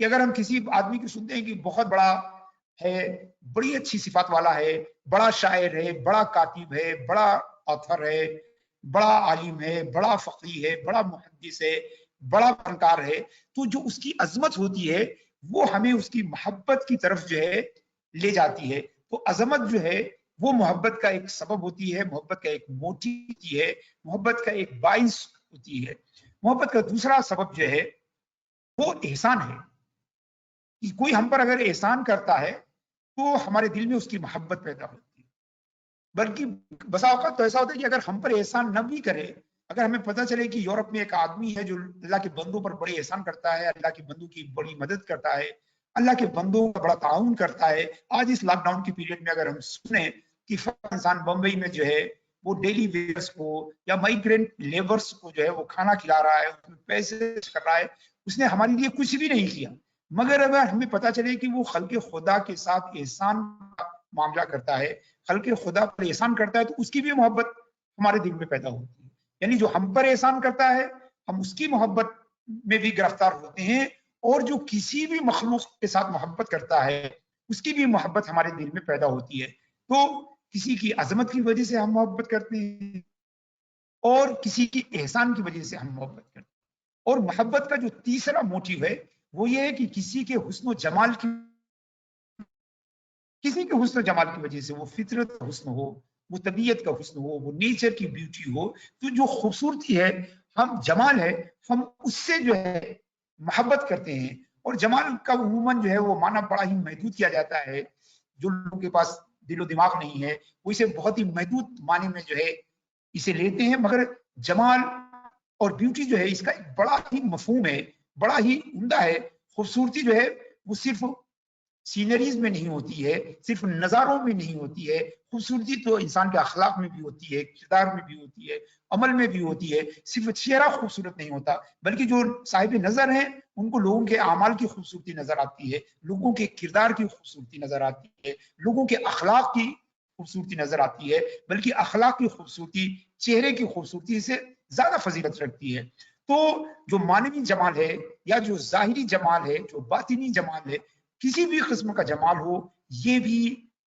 کہ اگر ہم کسی آدمی کو سنتے ہیں کہ بہت بڑا ہے، بڑی اچھی صفات والا ہے، بڑا شاعر ہے، بڑا کاتب ہے، بڑا آتھر ہے، بڑا عالم ہے، بڑا فقیہ ہے، بڑا محدث ہے، بڑا فنکار ہے، تو جو اس کی عظمت ہوتی ہے وہ ہمیں اس کی محبت کی طرف جو ہے لے جاتی ہے. تو عظمت جو ہے وہ محبت کا ایک سبب ہوتی ہے، محبت کا ایک موٹی ہوتی ہے، محبت کا ایک باعث ہوتی ہے. محبت کا دوسرا سبب جو ہے وہ احسان ہے. کہ کوئی ہم پر اگر احسان کرتا ہے تو ہمارے دل میں اس کی محبت پیدا ہوتی ہے. بلکہ بسا اوقات تو ایسا ہوتا ہے کہ اگر ہم پر احسان نہ بھی کرے، اگر ہمیں پتہ چلے کہ یورپ میں ایک آدمی ہے جو اللہ کے بندوں پر بڑے احسان کرتا ہے، اللہ کے بندوں کی بڑی مدد کرتا ہے، اللہ کے بندوں کا بڑا تعاون کرتا ہے، آج اس لاک ڈاؤن کی پیریڈ میں اگر ہم سنیں کہ انسان بمبئی میں جو ہے وہ ڈیلی ویئرس کو یا مائیگرینٹ لیبرس کو جو ہے وہ کھانا کھلا رہا ہے، اس میں پیسے کر رہا ہے، اس نے ہمارے لیے کچھ بھی نہیں کیا، مگر اگر ہمیں پتا چلے کہ وہ خلق خدا کے ساتھ احسان کا معاملہ کرتا ہے، خلق خدا پر احسان کرتا ہے، تو اس کی بھی محبت ہمارے دل میں پیدا ہوتی ہے. یعنی جو ہم پر احسان کرتا ہے ہم اس کی محبت میں بھی گرفتار ہوتے ہیں، اور جو کسی بھی مخلوق کے ساتھ محبت کرتا ہے اس کی بھی محبت ہمارے دل میں پیدا ہوتی ہے. تو کسی کی عظمت کی وجہ سے ہم محبت کرتے ہیں اور کسی کی احسان کی وجہ سے ہم محبت کرتے ہیں. اور محبت کا جو تیسرا موٹیو ہے وہ یہ ہے کہ کسی کے حسن و جمال کی وجہ سے، وہ فطرت کا حسن ہو، وہ طبیعت کا حسن ہو، وہ نیچر کی بیوٹی ہو، تو جو خوبصورتی ہے، ہم جمال ہے، ہم اس سے جو ہے محبت کرتے ہیں. اور جمال کا عموماً جو ہے وہ معنی بڑا ہی محدود کیا جاتا ہے. جو لوگوں کے پاس دل و دماغ نہیں ہے وہ اسے بہت ہی محدود معنی میں جو ہے اسے لیتے ہیں، مگر جمال اور بیوٹی جو ہے اس کا ایک بڑا ہی مفہوم ہے، بڑا ہی عمدہ ہے. خوبصورتی جو ہے وہ صرف سینریز میں نہیں ہوتی ہے، صرف نظاروں میں نہیں ہوتی ہے. خوبصورتی تو انسان کے اخلاق میں بھی ہوتی ہے، کردار میں بھی ہوتی ہے، عمل میں بھی ہوتی ہے. صرف چہرہ خوبصورت نہیں ہوتا بلکہ جو صاحب نظر ہیں ان کو لوگوں کے اعمال کی خوبصورتی نظر آتی ہے، لوگوں کے کردار کی خوبصورتی نظر آتی ہے، لوگوں کے اخلاق کی خوبصورتی نظر آتی ہے. بلکہ اخلاق کی خوبصورتی چہرے کی خوبصورتی سے زیادہ فضیلت رکھتی ہے. تو جو معنوی جمال ہے یا جو ظاہری جمال ہے، جو باطنی جمال ہے، کسی بھی قسم کا جمال ہو، یہ بھی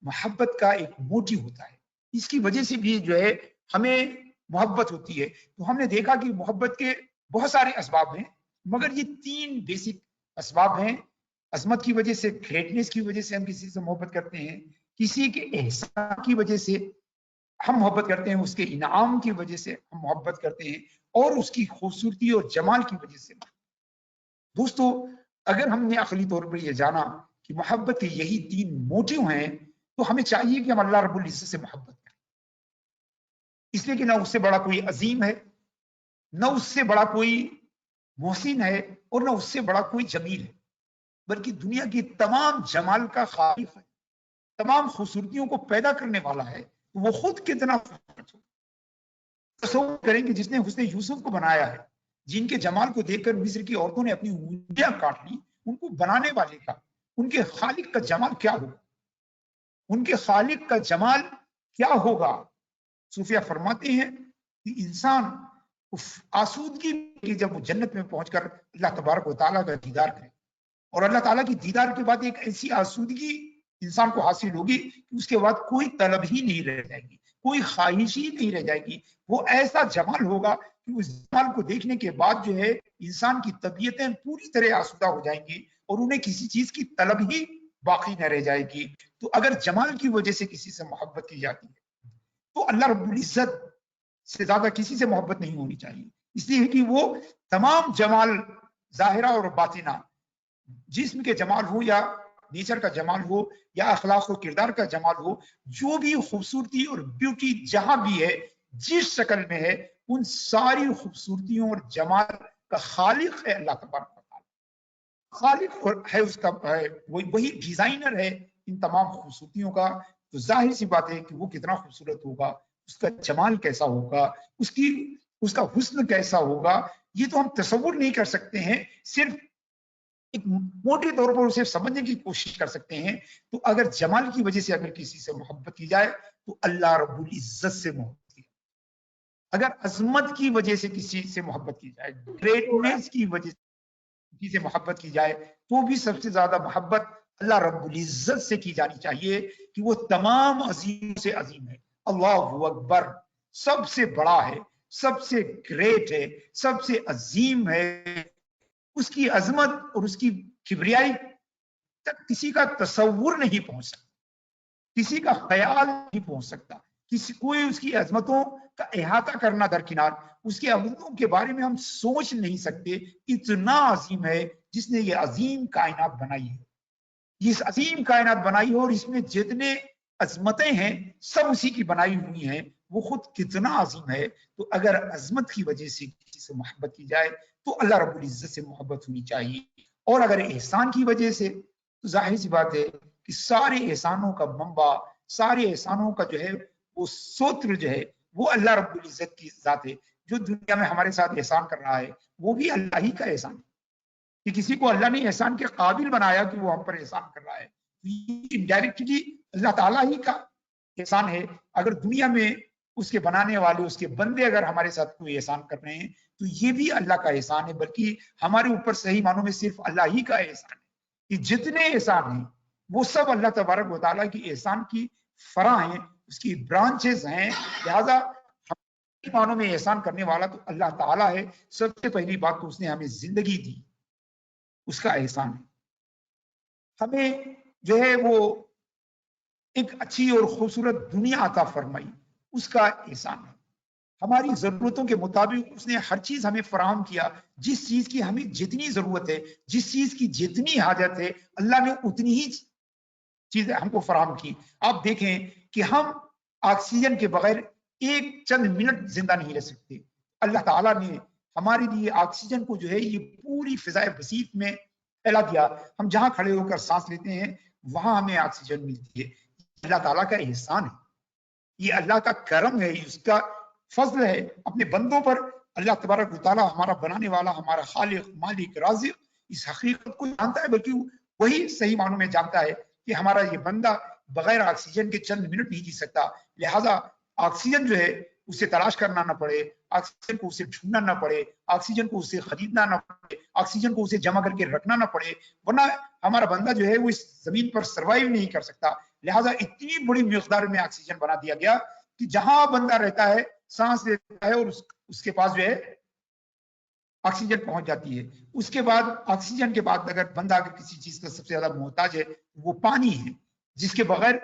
محبت کا ایک موٹی ہوتا ہے. اس کی وجہ سے بھی جو ہے ہمیں محبت ہوتی ہے. تو ہم نے دیکھا کہ محبت کے بہت سارے اسباب ہیں، مگر یہ 3 بیسک اسباب ہیں. عظمت کی وجہ سے، گریٹنس کی وجہ سے ہم کسی سے محبت کرتے ہیں، کسی کے احسان کی وجہ سے ہم محبت کرتے ہیں، اس کے انعام کی وجہ سے ہم محبت کرتے ہیں، اور اس کی خوبصورتی اور جمال کی وجہ سے. دوستو اگر ہم نے عقلی طور پر یہ جانا کہ محبت کے یہی 3 موٹیو ہیں تو ہمیں چاہیے کہ ہم اللہ رب العزت سے محبت کریں، اس لیے کہ نہ اس سے بڑا کوئی عظیم ہے، نہ اس سے بڑا کوئی محسن ہے، اور نہ اس سے بڑا کوئی جمیل ہے، بلکہ دنیا کی تمام جمال کا خالق ہے، تمام خوبصورتیوں کو پیدا کرنے والا ہے. وہ خود کتنا خوبصورت ہو. تصور کریں کہ جس نے حسن یوسف کو بنایا ہے، جن کے جمال کو دیکھ کر مصر کی عورتوں نے اپنی انگلیاں کاٹ لی، ان کو بنانے والے کا، ان کے خالق کا جمال کیا ہوگا؟ ان کے خالق کا جمال کیا ہوگا؟ صوفیہ فرماتے ہیں کہ انسان آسودگی کی جب وہ جنت میں پہنچ کر اللہ تبارک و تعالیٰ کا دیدار کرے، اور اللہ تعالیٰ کی دیدار کے بعد ایک ایسی آسودگی انسان کو حاصل ہوگی کہ اس کے بعد کوئی طلب ہی نہیں رہ جائے گی، کوئی خواہش ہی نہیں رہ جائے گی. وہ ایسا جمال ہوگا کہ اس جمال کو دیکھنے کے بعد جو ہے انسان کی طبیعتیں پوری طرح آسودہ ہو جائیں گی اور انہیں کسی چیز کی طلب ہی باقی نہ رہ جائے گی. تو اگر جمال کی وجہ سے کسی سے محبت کی جاتی ہے تو اللہ رب العزت سے زیادہ کسی سے محبت نہیں ہونی چاہیے، اس لیے کہ وہ تمام جمال ظاہرہ اور باطنہ، جسم کے جمال ہو یا نیچر کا جمال ہو یا اخلاق و کردار کا جمال ہو، جو بھی خوبصورتی اور بیوٹی جہاں بھی ہے، جس شکل میں ہے، ان ساری خوبصورتیوں اور جمال کا خالق ہے اللہ تبارک و تعالی. خالق ہے اس کا، وہی ڈیزائنر ہے ان تمام خوبصورتیوں کا. تو ظاہر سی بات ہے کہ وہ کتنا خوبصورت ہوگا، اس کا جمال کیسا ہوگا، اس کا حسن کیسا ہوگا، یہ تو ہم تصور نہیں کر سکتے ہیں، صرف ایک موٹے طور پر اسے سمجھنے کی کوشش کر سکتے ہیں. تو اگر جمال کی وجہ سے اگر کسی سے محبت کی جائے تو اللہ رب العزت سے محبت کی جائے. اگر عظمت کی وجہ سے کسی سے محبت کی جائے، گریٹنس کی وجہ سے کسی سے محبت کی جائے تو بھی سب سے زیادہ محبت اللہ رب العزت سے کی جانی چاہیے کہ وہ تمام عظیم سے عظیم ہے. اللہ اکبر سب سے بڑا ہے، سب سے گریٹ ہے، سب سے عظیم ہے. اس کی عظمت اور اس کی کبریائی تک کسی کا تصور نہیں پہنچ سکتا، کسی کا خیال نہیں پہنچ سکتا، کوئی اس کی عظمتوں کا احاطہ کرنا درکنار، اس کی عظمتوں کے بارے میں ہم سوچ نہیں سکتے. اتنا عظیم ہے جس نے یہ عظیم کائنات بنائی ہے، اس عظیم کائنات بنائی ہو، اور اس میں جتنے عظمتیں ہیں سب اسی کی بنائی ہوئی ہیں. وہ خود کتنا عظیم ہے. تو اگر عظمت کی وجہ سے کسی سے محبت کی جائے تو اللہ رب العزت سے محبت ہونی چاہیے. اور اگر احسان کی وجہ سے، تو ظاہر سی بات ہے کہ سارے احسانوں کا منبع، سارے احسانوں کا جو ہے وہ سوتر جو ہے وہ اللہ رب العزت کی ذات ہے. جو دنیا میں ہمارے ساتھ احسان کر رہا ہے وہ بھی اللہ ہی کا احسان ہے. کہ کسی کو اللہ نے احسان کے قابل بنایا کہ وہ ہم پر احسان کر رہا ہے، انڈائریکٹلی اللہ تعالیٰ ہی کا احسان ہے. اگر دنیا میں اس کے بنانے والے، اس کے بندے اگر ہمارے ساتھ کوئی احسان کر رہے ہیں تو یہ بھی اللہ کا احسان ہے، بلکہ ہمارے اوپر صحیح معنوں میں صرف اللہ ہی کا احسان ہے. کہ جتنے احسان ہیں وہ سب اللہ تبارک و تعالیٰ کی احسان کی فرع ہیں، اس کی برانچز ہیں. لہذا معنوں میں احسان کرنے والا تو اللہ تعالیٰ ہے. سب سے پہلی بات تو اس نے ہمیں زندگی دی، اس کا احسان ہے. ہمیں جو ہے وہ ایک اچھی اور خوبصورت دنیا عطا فرمائی، اس کا احسان ہے. ہماری ضرورتوں کے مطابق اس نے ہر چیز ہمیں فراہم کیا. جس چیز کی ہمیں جتنی ضرورت ہے، جس چیز کی جتنی حاجت ہے، اللہ نے اتنی ہی چیزیں ہم کو فراہم کی. آپ دیکھیں کہ ہم آکسیجن کے بغیر ایک چند منٹ زندہ نہیں رہ سکتے. اللہ تعالیٰ نے ہمارے لیے آکسیجن کو جو ہے یہ پوری فضائے بسیط میں پھیلا دیا. ہم جہاں کھڑے ہو کر سانس لیتے ہیں وہاں ہمیں آکسیجن ملتی ہے. اللہ تعالیٰ کا احسان ہے، یہ اللہ کا کرم ہے، اس کا فضل ہے اپنے بندوں پر. اللہ تبارک و تعالیٰ ہمارا بنانے والا، ہمارا خالق، مالک، رازق اس حقیقت کو جانتا ہے، بلکہ وہی صحیح معنوں میں جانتا ہے کہ ہمارا یہ بندہ بغیر آکسیجن کے چند منٹ نہیں جی سکتا. لہذا آکسیجن جو ہے اسے تلاش کرنا نہ پڑے، آکسیجن کو اسے ڈھونڈنا نہ پڑے، آکسیجن کو اسے خریدنا نہ پڑے، آکسیجن کو اسے جمع کر کے رکھنا نہ پڑے، ورنہ ہمارا بندہ جو ہے وہ اس زمین پر سروائیو نہیں کر سکتا. لہذا اتنی بڑی مقدار میں آکسیجن بنا دیا گیا کہ جہاں بندہ رہتا ہے سانس لیتا ہے اور اس کے پاس جو ہے آکسیجن پہنچ جاتی ہے. اس کے بعد آکسیجن کے بعد اگر بندہ کسی چیز کا سب سے زیادہ محتاج ہے وہ پانی ہے، جس کے بغیر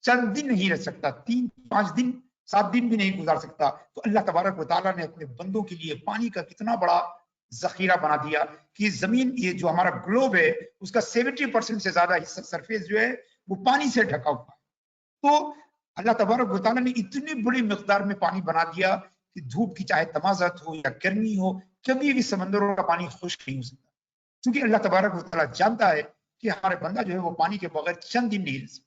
چند دن نہیں رہ سکتا، 3 5 دن 7 دن بھی نہیں گزار سکتا. تو اللہ تبارک و تعالیٰ نے اپنے بندوں کے لیے پانی کا کتنا بڑا ذخیرہ بنا دیا کہ زمین، یہ جو ہمارا گلوب ہے اس کا 70% سے زیادہ حصہ سرفیس جو ہے وہ پانی سے ڈھکا ہوا ہے. تو اللہ تبارک و تعالیٰ نے اتنی بڑی مقدار میں پانی بنا دیا کہ دھوپ کی چاہے تمازت ہو یا گرمی ہو، کبھی بھی سمندروں کا پانی خشک نہیں ہو سکتا. کیونکہ اللہ تبارک و تعالیٰ جانتا ہے کہ ہمارے بندہ جو ہے وہ پانی کے بغیر چند دن نہیں رہ سکتا.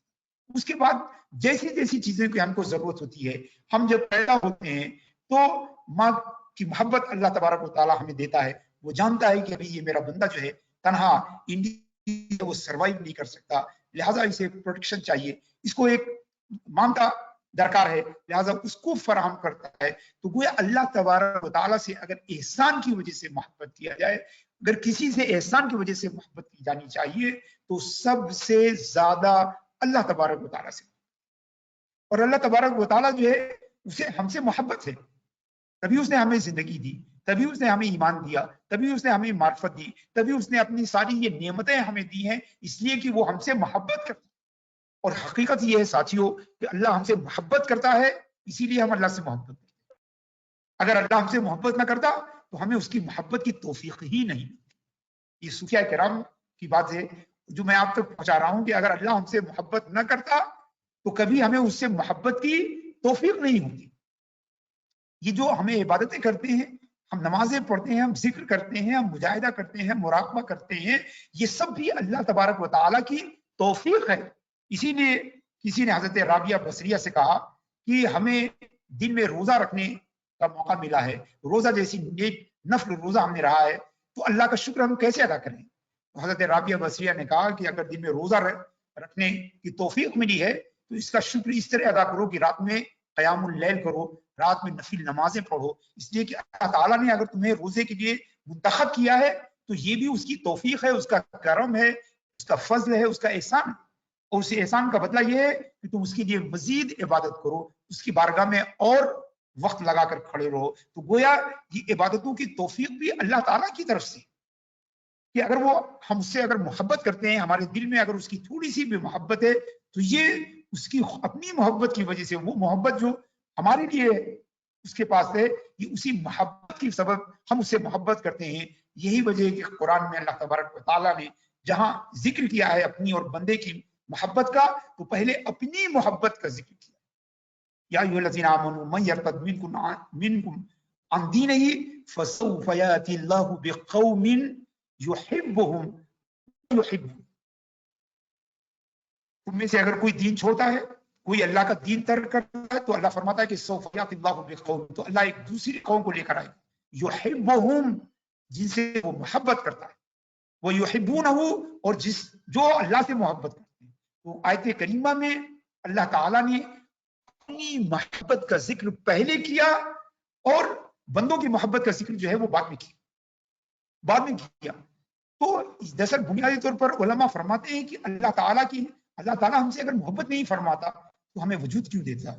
اس کے بعد جیسی جیسی چیزیں کی ہم کو ضرورت ہوتی ہے، ہم جب پیدا ہوتے ہیں تو ماں کی محبت اللہ تبارک و تعالیٰ ہمیں دیتا ہے. وہ جانتا ہے کہ ابھی یہ میرا بندہ جو ہے تنہا انڈیا وہ سروائیو نہیں کر سکتا، لہٰذا اسے پروٹیکشن چاہیے، اس کو ایک ماں کا درکار ہے، لہٰذا اس کو فراہم کرتا ہے. تو گویا اللہ تبارک و تعالیٰ سے اگر احسان کی وجہ سے محبت کیا جائے، اگر کسی سے احسان کی وجہ سے محبت کی جانی چاہیے تو سب سے زیادہ اللہ تبارک و تعالیٰ سے. اور اللہ تبارک و تعالیٰ جو ہے اسے ہم سے محبت ہے، تبھی اس نے ہمیں زندگی دی، تبھی اس نے ہمیں ایمان دیا، تبھی اس نے ہمیں معرفت دی، تبھی اس نے اپنی ساری یہ نعمتیں ہمیں دی ہیں، اس لیے کہ وہ ہم سے محبت کرتا ہے. اور حقیقت یہ ہے ساتھیوں کہ اللہ ہم سے محبت کرتا ہے، اسی لیے ہم اللہ سے محبت کرتے ہیں. اگر اللہ ہم سے محبت نہ کرتا تو ہمیں اس کی محبت کی توفیق ہی نہیں ملتی. یہ صوفیاء کرام کی بات ہے جو میں آپ تک پہنچا رہا ہوں کہ اگر اللہ ہم سے محبت نہ کرتا تو کبھی ہمیں اس سے محبت کی توفیق نہیں ہوتی. یہ جو ہمیں عبادتیں کرتے ہیں، ہم نمازیں پڑھتے ہیں، ہم ذکر کرتے ہیں، ہم مجاہدہ کرتے ہیں، مراقبہ کرتے ہیں، یہ سب بھی اللہ تبارک و تعالیٰ کی توفیق ہے. اسی لیے کسی نے حضرت رابعہ بصریہ سے کہا کہ ہمیں دن میں روزہ رکھنے کا موقع ملا ہے، روزہ جیسی نیک نفل روزہ ہم نے رہا ہے، تو اللہ کا شکر ہم کیسے ادا کریں؟ تو حضرت رابعہ بصریہ نے کہا کہ اگر دن میں روزہ رکھنے کی توفیق ملی ہے تو اس کا شکر اس طرح ادا کرو کہ رات میں قیام اللیل کرو، رات میں نفل نمازیں پڑھو، اس لیے کہ اللہ تعالیٰ نے اگر تمہیں روزے کے لیے منتخب کیا ہے تو یہ بھی اس کی توفیق ہے، اس کا کرم ہے، اس کا فضل ہے، اس کا احسان ہے، اور اس احسان کا بدلہ یہ ہے کہ تم اس کے لیے مزید عبادت کرو، اس کی بارگاہ میں اور وقت لگا کر کھڑے رہو۔ تو گویا یہ عبادتوں کی توفیق بھی اللہ تعالیٰ کی طرف سے، کہ اگر وہ ہم سے اگر محبت کرتے ہیں، ہمارے دل میں اگر اس کی تھوڑی سی بھی محبت ہے، تو یہ اس کی اپنی محبت کی وجہ سے، وہ محبت جو ہمارے لیے اس کے پاس ہے، یہ اسی محبت کی سبب ہم اس سے محبت کرتے ہیں۔ یہی وجہ ہے کہ قرآن میں اللہ تبارک و تعالیٰ نے جہاں ذکر کیا ہے اپنی اور بندے کی محبت کا، تو پہلے اپنی محبت کا ذکر کیا۔ یا ایھا الذین آمنوا من یرتد منکم عن دینہ فسوف یأتی اللہ بقوم یحبهم یحبون۔ تم میں سے اگر کوئی دین چھوڑتا ہے، کوئی اللہ کا دین ترک کرتا ہے، تو اللہ فرماتا ہے کہ سوف یأتی اللہ بقوم، تو اللہ ایک دوسری قوم کو لے کر آئے یحبهم، جن سے وہ محبت کرتا ہے، وہ یحبونہ، اور جو اللہ سے محبت کرتے ہیں۔ تو آیت کریمہ میں اللہ تعالیٰ نے اپنی محبت کا ذکر پہلے کیا اور بندوں کی محبت کا ذکر جو ہے وہ بعد میں کیا۔ تو دراصل بنیادی طور پر علماء فرماتے ہیں کہ اللہ تعالیٰ ہم سے اگر محبت نہیں فرماتا تو ہمیں وجود کیوں دیتا؟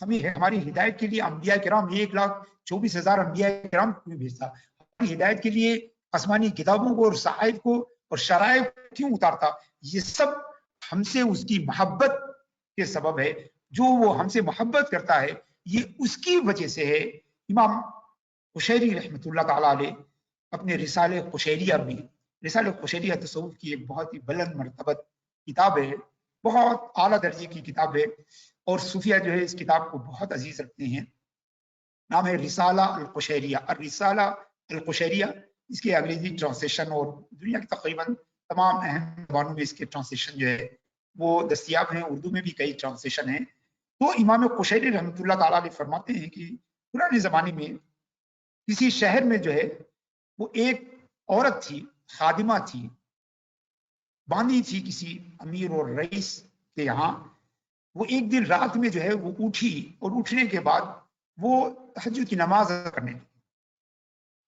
ہمیں ہماری ہدایت کے لیے انبیاء کرام 1,24,000 انبیاء کرام کیوں بھیجتا؟ ہماری ہدایت کے لیے آسمانی کتابوں کو اور صحائف کو اور شرائع کیوں اتارتا؟ یہ سب ہم سے اس کی محبت کے سبب ہے۔ جو وہ ہم سے محبت کرتا ہے، یہ اس کی وجہ سے ہے۔ امام قشیری رحمۃ اللہ تعالیٰ علیہ اپنے رسالہ قشیریہ تصوف کی ایک بہت ہی بلند مرتبت کتاب ہے، بہت اعلیٰ درجے کی کتاب ہے، اور صوفیہ جو ہے اس کتاب کو بہت عزیز رکھتے ہیں۔ نام ہے رسالہ القشیریہ، الرسالہ القشیریہ۔ اس کے انگریزی ٹرانسلیشن اور دنیا کی تقریباً تمام اہم زبانوں میں اس کے ٹرانسلیشن جو ہے وہ دستیاب ہیں، اردو میں بھی کئی ٹرانسلیشن ہیں۔ تو امام قشیری رحمۃ اللہ تعالیٰ علیہ فرماتے ہیں کہ پرانے زمانے میں کسی شہر میں جو ہے وہ ایک عورت تھی، خادمہ تھی، باندھی تھی کسی امیر اور رئیس کے یہاں۔ وہ ایک دن رات میں جو ہے وہ اٹھی، اور اٹھنے کے بعد وہ تہجد کی نماز کرنے لگی۔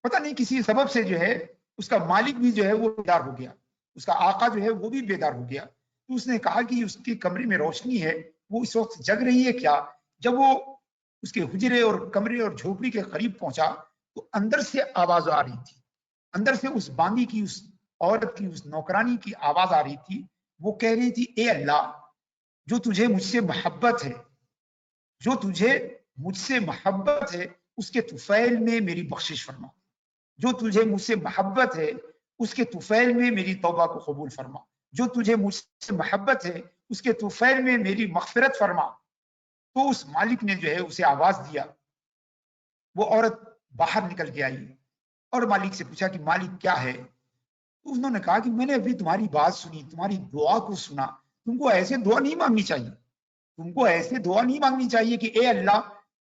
پتہ نہیں کسی سبب سے جو ہے اس کا مالک بھی جو ہے وہ بیدار ہو گیا، اس کا آقا جو ہے وہ بھی بیدار ہو گیا۔ تو اس نے کہا کہ اس کے کمرے میں روشنی ہے، وہ اس وقت جگ رہی ہے کیا؟ جب وہ اس کے حجرے اور کمرے اور جھوپڑی کے قریب پہنچا تو اندر سے آواز آ رہی تھی، اندر سے اس باندھی کی، اس عورت کی، اس نوکرانی کی آواز آ رہی تھی۔ وہ کہہ رہی تھی، اے اللہ، جو تجھے مجھ سے محبت ہے، جو تجھے مجھ سے محبت ہے، اس کے طفیل میں میری بخشش فرما، جو تجھے مجھ سے محبت ہے اس کے طفیل میں میری توبہ کو قبول فرما، جو تجھے مجھ سے محبت ہے اس کے طفیل میں میری مغفرت فرما۔ تو اس مالک نے جو ہے اسے آواز دیا، وہ عورت باہر نکل کے آئی اور مالک سے پوچھا کہ مالک کیا ہے؟ تو انہوں نے کہا کہ میں نے ابھی تمہاری بات سنی، تمہاری دعا کو سنا، تم کو ایسے دعا نہیں مانگنی چاہیے، تم کو ایسے دعا نہیں مانگنی چاہیے کہ اے اللہ،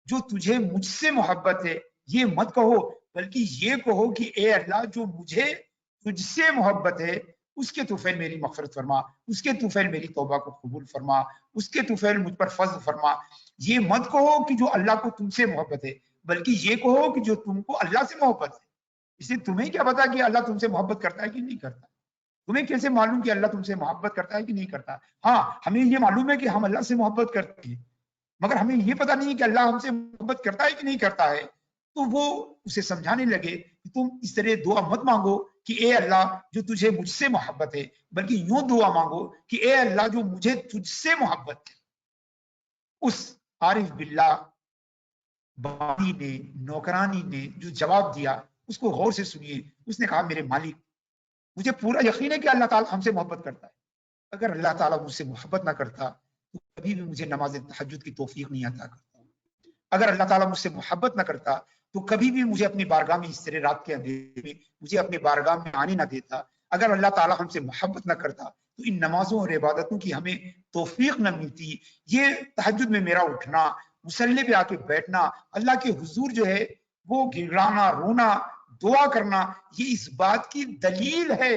جو تجھے مجھ سے محبت ہے، یہ مت کہو، بلکہ یہ کہو کہ اے اللہ، جو مجھے تجھ سے محبت ہے اس کے طفیل میری مغفرت فرما، اس کے طفیل میری توبہ کو قبول فرما، اس کے طفیل مجھ پر فضل فرما۔ یہ مت کہو کہ جو اللہ کو تم سے محبت ہے، بلکہ یہ کہو کہ جو تم کو اللہ سے محبت ہے۔ اس لیے تمہیں کیا پتا کہ اللہ تم سے محبت کرتا ہے کہ نہیں کرتا؟ تمہیں کیسے معلوم کہ اللہ تم سے محبت کرتا ہے کہ نہیں کرتا؟ ہاں، ہمیں یہ معلوم ہے کہ ہم اللہ سے محبت کرتے ہیں، مگر ہمیں یہ پتا نہیں کہ اللہ ہم سے محبت کرتا ہے کہ نہیں کرتا ہے۔ تو وہ اسے سمجھانے لگے کہ تم اس طرح دعا مت مانگو کہ اے اللہ، جو تجھے مجھ سے محبت ہے، بلکہ یوں دعا مانگو کہ اے اللہ، جو مجھے تجھ سے محبت ہے۔ اس عارف باللہ باندھی نے، نوکرانی نے جو جواب دیا اس کو غور سے سنیے۔ اس نے کہا، میرے مالک، مجھے پورا یقین ہے کہ اللہ تعالیٰ ہم سے محبت کرتا ہے، اگر اللہ تعالیٰ مجھ سے محبت نہ کرتا تو کبھی بھی مجھے نماز تہجد کی توفیق نہیں عطا کرتا، اگر اللہ تعالیٰ مجھ سے محبت نہ کرتا تو کبھی بھی مجھے اپنی بارگاہ میں اس طرح رات کے اندھیرے میں مجھے اپنی بارگاہ میں آنے نہ دیتا، اگر اللہ تعالیٰ ہم سے محبت نہ کرتا تو ان نمازوں اور عبادتوں کی ہمیں توفیق نہ ملتی۔ یہ تہجد میں میرا اٹھنا، مصلی پہ آ کے بیٹھنا، اللہ کے حضور جو ہے وہ گڑگڑانا، رونا، دعا کرنا، یہ اس بات کی دلیل ہے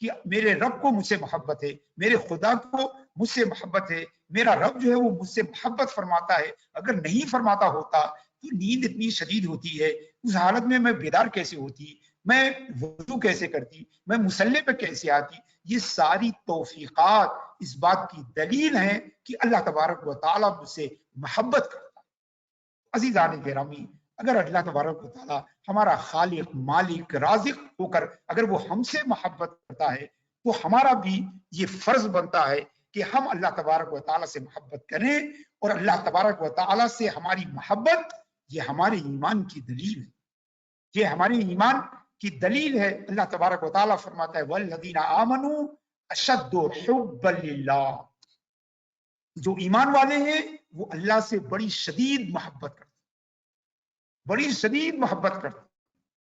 کہ میرے رب کو مجھ سے محبت ہے، میرے خدا کو مجھ سے محبت ہے، میرا رب جو ہے وہ مجھ سے محبت فرماتا ہے۔ اگر نہیں فرماتا ہوتا تو نیند اتنی شدید ہوتی ہے، اس حالت میں میں بیدار کیسے ہوتی؟ میں وضو کیسے کرتی، میں مصلی پہ کیسے آتی، یہ ساری توفیقات اس بات کی دلیل ہیں کہ اللہ تبارک و تعالیٰ مجھ سے محبت کرتا ہے۔ عزیزان گرامی، اگر اللہ تبارک و تعالیٰ ہمارا خالق، مالک، رازق ہو کر اگر وہ ہم سے محبت کرتا ہے تو ہمارا بھی یہ فرض بنتا ہے کہ ہم اللہ تبارک و تعالیٰ سے محبت کریں، اور اللہ تبارک و تعالیٰ سے ہماری محبت یہ ہمارے ایمان کی دلیل ہے، یہ ہمارے ایمان کی دلیل ہے۔ اللہ تبارک و تعالیٰ فرماتا ہے والذین آمنوا اشد حبا للہ، جو ایمان والے ہیں وہ اللہ سے بڑی شدید محبت کرتے، بڑی شدید محبت کرتے۔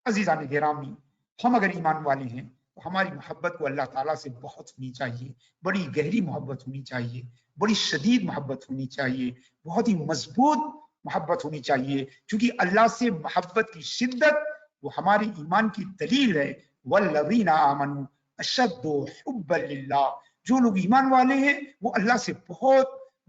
عزیزان گرامی، ہم اگر ایمان والے ہیں تو ہماری محبت کو اللہ تعالیٰ سے بہت ہونی چاہیے، بڑی گہری محبت ہونی چاہیے، بڑی شدید محبت ہونی چاہیے، بہت ہی مضبوط محبت ہونی چاہیے، کیونکہ اللہ سے محبت کی شدت وہ ہمارے ایمان کی دلیل ہے۔ والذین آمنوا اشد حبا للہ، جو لوگ ایمان والے ہیں وہ اللہ سے بہت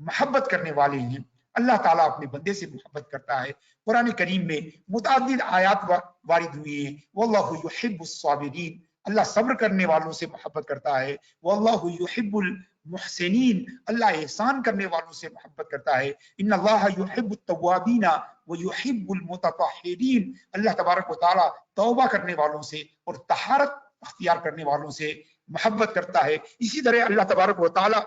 محبت کرنے والے ہیں۔ اللہ تعالیٰ اپنے بندے سے محبت کرتا ہے۔ قرآن کریم میں متعدد آیات وارد ہوئی ہیں، واللہ یحب الصابرین، اللہ صبر کرنے والوں سے محبت کرتا ہے، واللہ یحب المحسنین، اللہ احسان کرنے والوں سے محبت کرتا ہے، ان اللہ یحب التوابین ویحب المتطہرین، اللہ تبارک و تعالیٰ توبہ کرنے والوں سے اور طہارت اختیار کرنے والوں سے محبت کرتا ہے۔ اسی طرح اللہ تبارک و تعالیٰ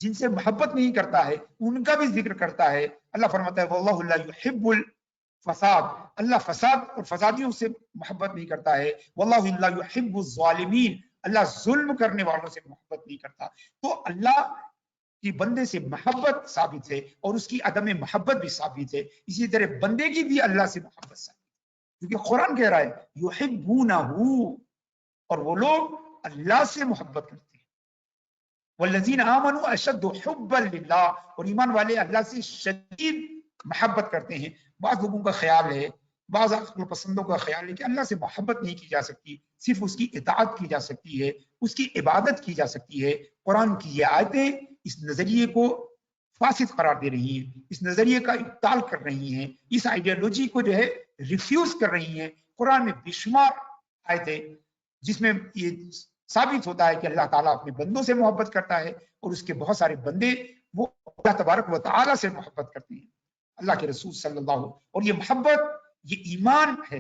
جن سے محبت نہیں کرتا ہے ان کا بھی ذکر کرتا ہے۔ اللہ فرماتا ہے واللہ لا یحب الفساد، اللہ فساد اور فسادیوں سے محبت نہیں کرتا ہے۔ واللہ لا یحب الظالمین، اللہ ظلم کرنے والوں سے محبت نہیں کرتا۔ تو اللہ کی بندے سے محبت ثابت ہے اور اس کی عدم محبت بھی ثابت ہے، اسی طرح بندے کی بھی اللہ سے محبت ثابت ہے، کیونکہ قرآن کہہ رہا ہے یحبونہ، اور وہ لوگ اللہ سے محبت کرتے ہیں۔ والذین آمنوا اشد حبا للہ، اور ایمان والے اللہ سے شدید محبت کرتے ہیں۔ بعض لوگوں کا خیال ہے، بعض عقل پسندوں کا خیال ہے کہ اللہ سے محبت نہیں کی جا سکتی، صرف اس کی اطاعت کی جا سکتی ہے، اس کی عبادت کی جا سکتی ہے۔ قرآن کی یہ آیتیں اس نظریے کو فاسد قرار دے رہی ہیں، اس نظریے کا ابطال کر رہی ہیں، اس آئیڈیالوجی کو جو ہے ریفیوز کر رہی ہیں۔ قرآن میں بے شمار آیتیں جس میں یہ ثابت ہوتا ہے کہ اللہ تعالیٰ اپنے بندوں سے محبت کرتا ہے، اور اس کے بہت سارے بندے وہ اللہ تبارک و تعالیٰ سے محبت کرتے ہیں، اللہ کے رسول صلی اللہ علیہ وسلم۔ اور یہ محبت یہ ایمان ہے،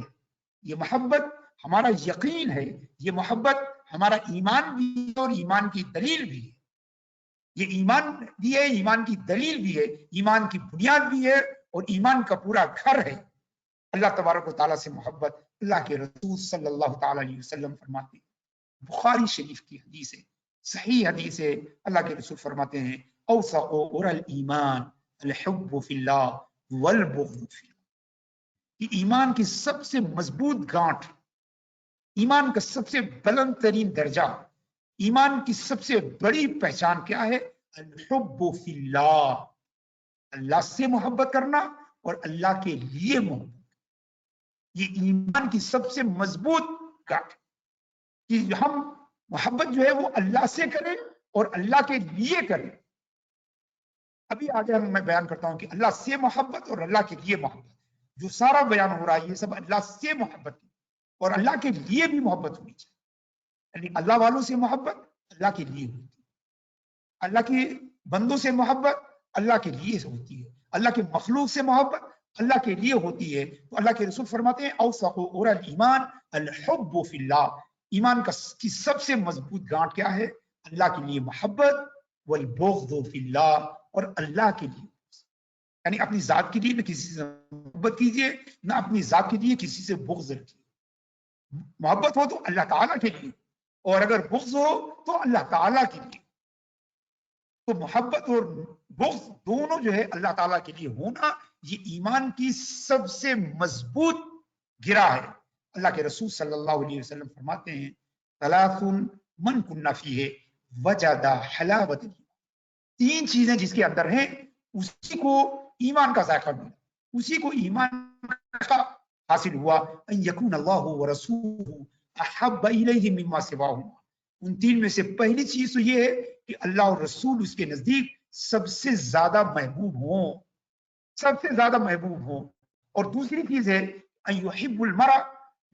یہ محبت ہمارا یقین ہے، یہ محبت ہمارا ایمان بھی ہے اور ایمان کی دلیل بھی ہے۔ یہ ایمان بھی ہے، ایمان کی دلیل بھی ہے، ایمان کی بنیاد بھی ہے، اور ایمان کا پورا گھر ہے۔ اللہ تبارک و تعالیٰ سے محبت، اللہ کے رسول صلی اللہ تعالیٰ علیہ وسلم فرماتے ہیں، بخاری شریف کی حدیث ہے، صحیح حدیث ہے، اللہ کے رسول فرماتے ہیں اوثق عرى الایمان الحب فی اللہ والبغض فی اللہ، کہ ایمان کی سب سے مضبوط گانٹھ، ایمان کا سب سے بلند ترین درجہ، ایمان کی سب سے بڑی پہچان کیا ہے؟ الحب فی اللہ، اللہ سے محبت کرنا اور اللہ کے لیے محبت، یہ ایمان کی سب سے مضبوط گانٹھ، کہ ہم محبت جو ہے وہ اللہ سے کریں اور اللہ کے لیے کریں۔ ابھی آگے میں بیان کرتا ہوں کہ اللہ سے محبت اور اللہ کے لیے محبت، جو سارا بیان ہو رہا ہے یہ سب اللہ سے محبت اور اللہ کے لیے بھی محبت ہونی چاہیے، یعنی اللہ والوں سے محبت اللہ کے لیے ہوتی ہے، اللہ کے بندوں سے محبت اللہ کے لیے ہوتی ہے، اللہ کے مخلوق سے محبت اللہ کے لیے ہوتی ہے۔ تو اللہ کے رسول فرماتے ہیں اوثق عرى الایمان الحب فی اللہ، ایمان کی سب سے مضبوط گانٹھ کیا ہے؟ اللہ کے لیے محبت، والبغض فی اللہ، اور اللہ کے لیے، یعنی اپنی ذات کے لیے نہ کسی سے محبت کیجیے، نہ اپنی ذات کے لیے کسی سے بغض رکھیے۔ محبت ہو تو اللہ تعالیٰ کے لیے، اور اگر بغض ہو تو اللہ تعالیٰ کے لیے۔ تو محبت اور بغض دونوں جو ہے اللہ تعالیٰ کے لیے ہونا، یہ ایمان کی سب سے مضبوط گرہ ہے۔ اللہ کے رسول صلی اللہ علیہ وسلم فرماتے ہیں ثلاث من کن فیہ وجد حلاوت الایمان، تین چیزیں جس کے اندر ہیں اسی کو ایمان کا ذائقہ ملا، اسی کو ایمان کا حاصل ہوا، ان یکون اللہ ورسولہ احب الیہ مما سواہما، ان تین میں سے پہلی چیز تو یہ ہے کہ اللہ اور رسول اس کے نزدیک سب سے زیادہ محبوب ہوں، سب سے زیادہ محبوب ہوں، اور دوسری چیز ہے ان یحب المرء